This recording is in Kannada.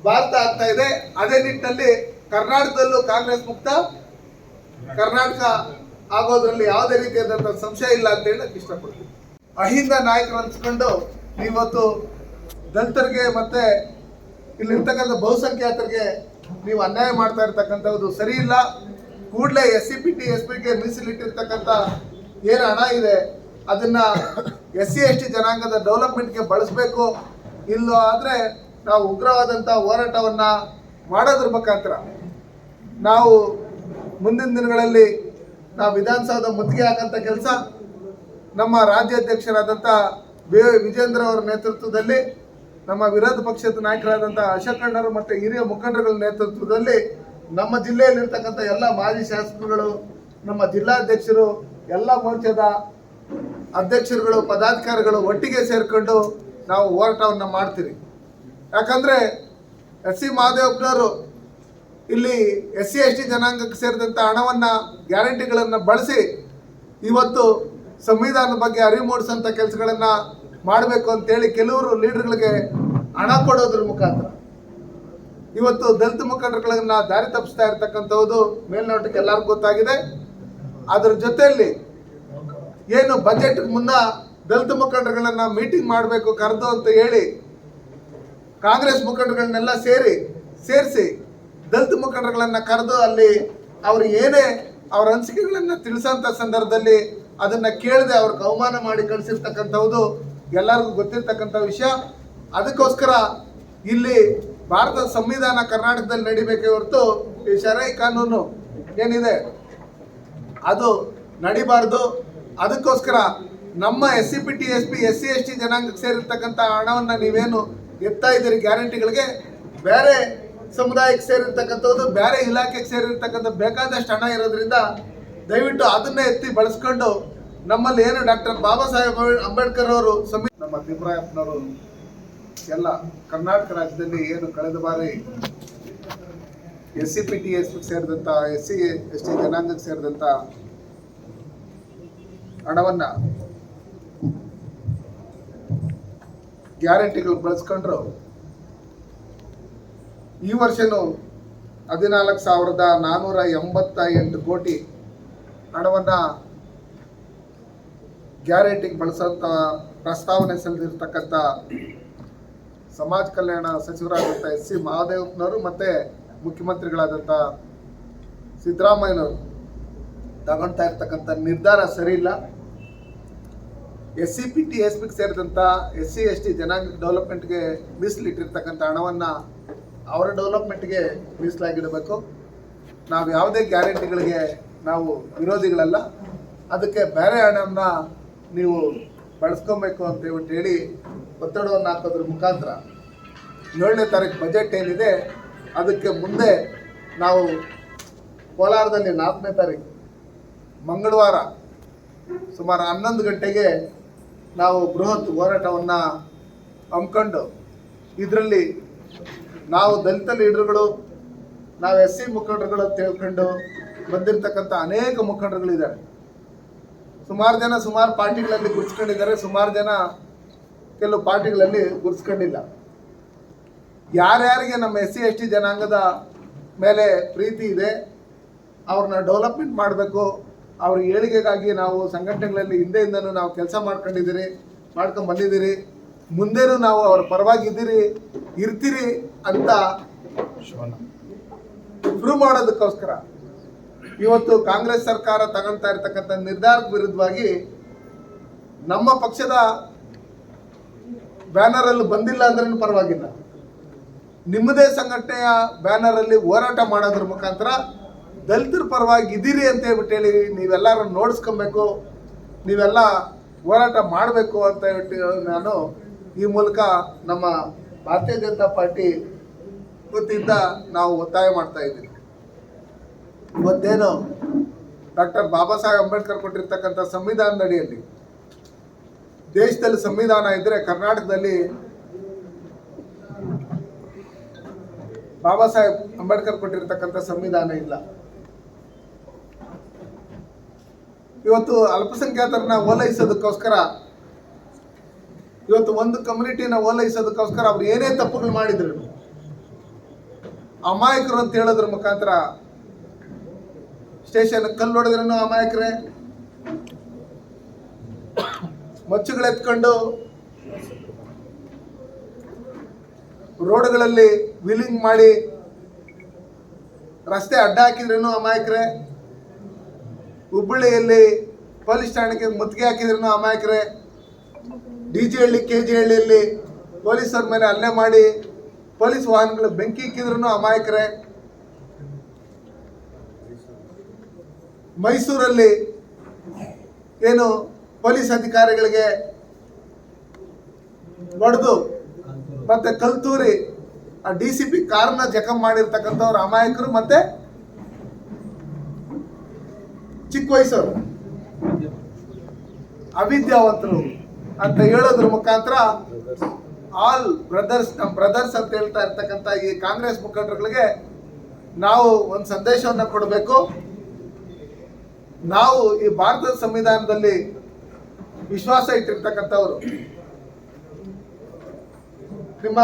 ಭಾರತ ಆಗ್ತಾ ಇದೆ. ಅದೇ ನಿಟ್ಟಿನಲ್ಲಿ ಕರ್ನಾಟಕದಲ್ಲೂ ಕಾಂಗ್ರೆಸ್ ಮುಕ್ತ ಕರ್ನಾಟಕ ಆಗೋದ್ರಲ್ಲಿ ಯಾವುದೇ ರೀತಿಯಾದಂಥ ಸಂಶಯ ಇಲ್ಲ ಅಂತ ಹೇಳಕ್ ಇಷ್ಟಪಡ್ತೀನಿ. ಅಹಿಂದ ನಾಯಕರು ಅನ್ಸ್ಕೊಂಡು ಇವತ್ತು ದಲಿತರಿಗೆ ಮತ್ತೆ ಇಲ್ಲಿರ್ತಕ್ಕಂಥ ಬಹುಸಂಖ್ಯಾತರಿಗೆ ನೀವು ಅನ್ಯಾಯ ಮಾಡ್ತಾ ಇರ್ತಕ್ಕಂಥದ್ದು ಸರಿ ಇಲ್ಲ. ಕೂಡಲೇ SCPT SPಗೆ ಮೀಸಲಿಟ್ಟಿರ್ತಕ್ಕಂಥ ಏನು ಹಣ ಇದೆ ಅದನ್ನ SC ST ಜನಾಂಗದ ಡೆವಲಪ್ಮೆಂಟ್ಗೆ ಬಳಸಬೇಕು. ಇಲ್ಲೋ ಆದರೆ ನಾವು ಉಗ್ರವಾದಂಥ ಹೋರಾಟವನ್ನು ಮಾಡೋದ್ರ ಮುಖಾಂತರ ನಾವು ಮುಂದಿನ ದಿನಗಳಲ್ಲಿ ನಾವು ವಿಧಾನಸೌಧ ಮುತ್ತಿಗೆ ಹಾಕಂಥ ಕೆಲಸ ನಮ್ಮ ರಾಜ್ಯಾಧ್ಯಕ್ಷರಾದಂಥ ವಿಜೇಂದ್ರ ಅವರ ನೇತೃತ್ವದಲ್ಲಿ, ನಮ್ಮ ವಿರೋಧ ಪಕ್ಷದ ನಾಯಕರಾದಂಥ ಅಶೋಕಣ್ಣರು ಮತ್ತು ಹಿರಿಯ ಮುಖಂಡರುಗಳ ನೇತೃತ್ವದಲ್ಲಿ ನಮ್ಮ ಜಿಲ್ಲೆಯಲ್ಲಿರ್ತಕ್ಕಂಥ ಎಲ್ಲ ಮಾಜಿ ಶಾಸಕರುಗಳು, ನಮ್ಮ ಜಿಲ್ಲಾಧ್ಯಕ್ಷರು, ಎಲ್ಲ ಮೋರ್ಚಾದ ಅಧ್ಯಕ್ಷರುಗಳು, ಪದಾಧಿಕಾರಿಗಳು ಒಟ್ಟಿಗೆ ಸೇರಿಕೊಂಡು ನಾವು ಹೋರಾಟವನ್ನು ಮಾಡ್ತೀವಿ. ಯಾಕಂದರೆ SC ಮಹದೇವಪ್ಪನವರು ಇಲ್ಲಿ SC ST ಜನಾಂಗಕ್ಕೆ ಸೇರಿದಂಥ ಹಣವನ್ನು ಗ್ಯಾರಂಟಿಗಳನ್ನು ಬಳಸಿ ಇವತ್ತು ಸಂವಿಧಾನದ ಬಗ್ಗೆ ಅರಿವು ಮೂಡಿಸೋಂಥ ಕೆಲಸಗಳನ್ನು ಮಾಡಬೇಕು ಅಂತೇಳಿ ಕೆಲವರು ಲೀಡರ್ಗಳಿಗೆ ಹಣ ಕೊಡೋದ್ರ ಮುಖಾಂತರ ಇವತ್ತು ದಲಿತ ಮುಖಂಡರುಗಳನ್ನ ದಾರಿ ತಪ್ಪಿಸ್ತಾ ಇರ್ತಕ್ಕಂಥದ್ದು ಮೇಲ್ನೋಟಕ್ಕೆ ಎಲ್ಲರಿಗೂ ಗೊತ್ತಾಗಿದೆ. ಅದರ ಜೊತೆಯಲ್ಲಿ ಏನು ಬಜೆಟ್ ಮುನ್ನ ದಲಿತ ಮುಖಂಡರುಗಳನ್ನ ಮೀಟಿಂಗ್ ಮಾಡಬೇಕು ಕರೆದು ಅಂತ ಹೇಳಿ ಕಾಂಗ್ರೆಸ್ ಮುಖಂಡರುಗಳನ್ನೆಲ್ಲ ಸೇರಿಸಿ ದಲಿತ ಮುಖಂಡರುಗಳನ್ನ ಕರೆದು ಅಲ್ಲಿ ಅವರು ಏನೇ ಅವರ ಅನಿಸಿಕೆಗಳನ್ನು ತಿಳಿಸೋಂಥ ಸಂದರ್ಭದಲ್ಲಿ ಅದನ್ನು ಕೇಳದೆ ಅವ್ರಿಗೆ ಅವಮಾನ ಮಾಡಿ ಕಳಿಸಿರ್ತಕ್ಕಂಥದ್ದು ಎಲ್ಲರಿಗೂ ಗೊತ್ತಿರ್ತಕ್ಕಂಥ ವಿಷಯ. ಅದಕ್ಕೋಸ್ಕರ ಇಲ್ಲಿ ಭಾರತದ ಸಂವಿಧಾನ ಕರ್ನಾಟಕದಲ್ಲಿ ನಡಿಬೇಕೇ ಹೊರತು ಈ ಶರೈ ಕಾನೂನು ಏನಿದೆ ಅದು ನಡಿಬಾರ್ದು. ಅದಕ್ಕೋಸ್ಕರ ನಮ್ಮ SCPT SP SC ST ಜನಾಂಗಕ್ಕೆ ಸೇರಿರ್ತಕ್ಕಂಥ ಹಣವನ್ನು ನೀವೇನು ಎತ್ತಾ ಇದ್ದೀರಿ ಗ್ಯಾರಂಟಿಗಳಿಗೆ, ಬೇರೆ ಸಮುದಾಯಕ್ಕೆ ಸೇರಿರ್ತಕ್ಕಂಥದ್ದು, ಬೇರೆ ಇಲಾಖೆಗೆ ಸೇರಿರ್ತಕ್ಕಂಥ ಬೇಕಾದಷ್ಟು ಹಣ ಇರೋದ್ರಿಂದ ದಯವಿಟ್ಟು ಅದನ್ನೇ ಎತ್ತಿ ಬಳಸ್ಕೊಂಡು ನಮ್ಮಲ್ಲಿ ಏನು ಡಾಕ್ಟರ್ ಬಾಬಾ ಸಾಹೇಬ್ ಅಂಬೇಡ್ಕರ್ ಅವರು ನಮ್ಮ ತಿಮ್ಮರಾಯಪ್ಪನವರು ಎಲ್ಲ ಕರ್ನಾಟಕ ರಾಜ್ಯದಲ್ಲಿ ಏನು ಕಳೆದ ಬಾರಿ SCPT SP ಸೇರಿದಂಥ SC ST ಜನಾಂಗಕ್ಕೆ ಸೇರಿದಂಥ ಹಣವನ್ನು ಗ್ಯಾರಂಟಿಗಳು ಬಳಸ್ಕೊಂಡ್ರು. ಈ ವರ್ಷನೂ 14,488 ಕೋಟಿ ಹಣವನ್ನು ಗ್ಯಾರಂಟಿಗೆ ಬಳಸೋಂಥ ಪ್ರಸ್ತಾವನೆ ಸಲ್ಲಿಸಿರ್ತಕ್ಕಂಥ ಸಮಾಜ ಕಲ್ಯಾಣ ಸಚಿವರಾದಂಥ SC ಮಹದೇವಪ್ಪನವರು ಮತ್ತು ಮುಖ್ಯಮಂತ್ರಿಗಳಾದಂಥ ಸಿದ್ದರಾಮಯ್ಯನವರು ತಗೊಳ್ತಾ ಇರ್ತಕ್ಕಂಥ ನಿರ್ಧಾರ ಸರಿ ಇಲ್ಲ. SCPT SPಗೆ ಸೇರಿದಂಥ SC ST ಜನಾಂಗ ಡೆವಲಪ್ಮೆಂಟ್ಗೆ ಮೀಸಲಿಟ್ಟಿರ್ತಕ್ಕಂಥ ಹಣವನ್ನು ಅವರ ಡೆವಲಪ್ಮೆಂಟ್ಗೆ ಮೀಸಲಾಗಿಡಬೇಕು. ನಾವು ಯಾವುದೇ ಗ್ಯಾರಂಟಿಗಳಿಗೆ ನಾವು ವಿರೋಧಿಗಳಲ್ಲ. ಅದಕ್ಕೆ ಬೇರೆ ಹಣವನ್ನು ನೀವು ಬಳಸ್ಕೊಬೇಕು ಅಂತ ಹೇಳಿ ಒತ್ತಡವನ್ನು ಹಾಕೋದ್ರ ಮುಖಾಂತರ 7ನೇ ತಾರೀಕು ಬಜೆಟ್ ಏನಿದೆ ಅದಕ್ಕೆ ಮುಂದೆ ನಾವು ಕೋಲಾರದಲ್ಲಿ 4ನೇ ತಾರೀಕು ಮಂಗಳವಾರ ಸುಮಾರು 11 ಗಂಟೆಗೆ ನಾವು ಬೃಹತ್ ಹೋರಾಟವನ್ನು ಹಮ್ಮಿಕೊಂಡು ಇದರಲ್ಲಿ ನಾವು ದಲಿತ ಲೀಡರ್ಗಳು, ನಾವು SC ಮುಖಂಡರುಗಳು ಅಂತ ಹೇಳ್ಕೊಂಡು ಬಂದಿರತಕ್ಕಂಥ ಅನೇಕ ಮುಖಂಡರುಗಳಿದ್ದಾರೆ. ಸುಮಾರು ಜನ ಸುಮಾರು ಪಾರ್ಟಿಗಳಲ್ಲಿ ಗುರ್ಸ್ಕೊಂಡಿದ್ದಾರೆ, ಸುಮಾರು ಜನ ಕೆಲವು ಪಾರ್ಟಿಗಳಲ್ಲಿ ಗುರ್ಸ್ಕೊಂಡಿಲ್ಲ. ಯಾರ್ಯಾರಿಗೆ ನಮ್ಮ SC ST ಜನಾಂಗದ ಮೇಲೆ ಪ್ರೀತಿ ಇದೆ ಅವ್ರನ್ನ ಡೆವಲಪ್ಮೆಂಟ್ ಮಾಡಬೇಕು, ಅವ್ರ ಏಳಿಗೆಗಾಗಿ ನಾವು ಸಂಘಟನೆಗಳಲ್ಲಿ ಹಿಂದೆಯಿಂದನೂ ನಾವು ಕೆಲಸ ಮಾಡ್ಕೊಂಡು ಬಂದಿದ್ದೀರಿ, ಮುಂದೇನೂ ನಾವು ಅವ್ರ ಪರವಾಗಿ ಇರ್ತೀರಿ ಅಂತ ಪ್ರೂವ್ ಮಾಡೋದಕ್ಕೋಸ್ಕರ ಇವತ್ತು ಕಾಂಗ್ರೆಸ್ ಸರ್ಕಾರ ತಗೊಳ್ತಾ ಇರ್ತಕ್ಕಂಥ ನಿರ್ಧಾರದ ವಿರುದ್ಧವಾಗಿ ನಮ್ಮ ಪಕ್ಷದ ಬ್ಯಾನರಲ್ಲಿ ಬಂದಿಲ್ಲ ಅಂದ್ರೂ ಪರವಾಗಿಲ್ಲ, ನಿಮ್ಮದೇ ಸಂಘಟನೆಯ ಬ್ಯಾನರಲ್ಲಿ ಹೋರಾಟ ಮಾಡೋದ್ರ ಮುಖಾಂತರ ದಲಿತರ ಪರವಾಗಿ ಇದ್ದೀರಿ ಅಂತ ಹೇಳಿ ನೀವೆಲ್ಲರೂ ನೋಡಿಸ್ಕೊಬೇಕು, ನೀವೆಲ್ಲ ಹೋರಾಟ ಮಾಡಬೇಕು ಅಂತ ಹೇಳಿ ನಾನು ಈ ಮೂಲಕ ನಮ್ಮ ಭಾರತೀಯ ಜನತಾ ಪಾರ್ಟಿ ವತಿಯಿಂದ ನಾವು ಒತ್ತಾಯ ಮಾಡ್ತಾ ಇದ್ದೀವಿ. ಇವತ್ತೇನು ಡಾಕ್ಟರ್ ಬಾಬಾ ಸಾಹೇಬ್ ಅಂಬೇಡ್ಕರ್ ಕೊಟ್ಟಿರ್ತಕ್ಕಂಥ ಸಂವಿಧಾನದ ಅಡಿಯಲ್ಲಿ ದೇಶದಲ್ಲಿ ಸಂವಿಧಾನ ಇದ್ದರೆ ಕರ್ನಾಟಕದಲ್ಲಿ ಬಾಬಾ ಸಾಹೇಬ್ ಅಂಬೇಡ್ಕರ್ ಕೊಟ್ಟಿರ್ತಕ್ಕಂಥ ಸಂವಿಧಾನ ಇಲ್ಲ. ಇವತ್ತು ಅಲ್ಪಸಂಖ್ಯಾತರನ್ನ ಓಲೈಸೋದಕ್ಕೋಸ್ಕರ, ಇವತ್ತು ಒಂದು ಕಮ್ಯುನಿಟಿನ ಓಲೈಸೋದಕ್ಕೋಸ್ಕರ ಅವ್ರು ಏನೇ ತಪ್ಪುಗಳು ಮಾಡಿದ್ರು ಅಮಾಯಕರು ಅಂತ ಹೇಳೋದ್ರ ಮುಖಾಂತರ ಸ್ಟೇಷನ್ ಕಲ್ಲು ಹೊಡೆದ್ರೂ ಅಮಾಯಕರೇ, ಮಚ್ಚುಗಳೆತ್ಕೊಂಡು ರೋಡ್ಗಳಲ್ಲಿ ವೀಲಿಂಗ್ ಮಾಡಿ ರಸ್ತೆ ಅಡ್ಡ ಹಾಕಿದ್ರೂ ಅಮಾಯಕರೇ, ಹುಬ್ಬಳ್ಳಿಯಲ್ಲಿ ಪೊಲೀಸ್ ಠಾಣೆಗೆ ಮುತ್ತಿಗೆ ಹಾಕಿದ್ರೂ ಅಮಾಯಕರೇ, ಡಿಜೆ ಹಳ್ಳಿ KG ಹಳ್ಳಿಯಲ್ಲಿ ಪೊಲೀಸರ ಮೇಲೆ ಹಲ್ಲೆ ಮಾಡಿ ಪೊಲೀಸ್ ವಾಹನಗಳು ಬೆಂಕಿ ಇಕ್ಕಿದ್ರು ಅಮಾಯಕರೇ, ಮೈಸೂರಲ್ಲಿ ಏನು ಪೊಲೀಸ್ ಅಧಿಕಾರಿಗಳಿಗೆ ಹೊಡೆದು ಮತ್ತೆ ಕಲ್ತೂರಿ ಆ DCP ಕಾರ್ನ ಜಖಂ ಮಾಡಿರ್ತಕ್ಕಂಥವ್ರು ಅಮಾಯಕರು, ಮತ್ತೆ ಚಿಕ್ಕ ವಯಸ್ಸವರು ಅವಿದ್ಯಾವಂತರು ಅಂತ ಹೇಳೋದ್ರ ಮುಖಾಂತರ ಆಲ್ ಬ್ರದರ್ಸ್ ನಮ್ಮ ಬ್ರದರ್ಸ್ ಅಂತ ಹೇಳ್ತಾ ಇರ್ತಕ್ಕಂಥ ಈ ಕಾಂಗ್ರೆಸ್ ಮುಖಂಡರುಗಳಿಗೆ ನಾವು ಒಂದು ಸಂದೇಶವನ್ನು ಕೊಡಬೇಕು. ನಾವು ಈ ಭಾರತದ ಸಂವಿಧಾನದಲ್ಲಿ ವಿಶ್ವಾಸ ಇಟ್ಟಿರ್ತಕ್ಕಂಥವ್ರು. ನಿಮ್ಮ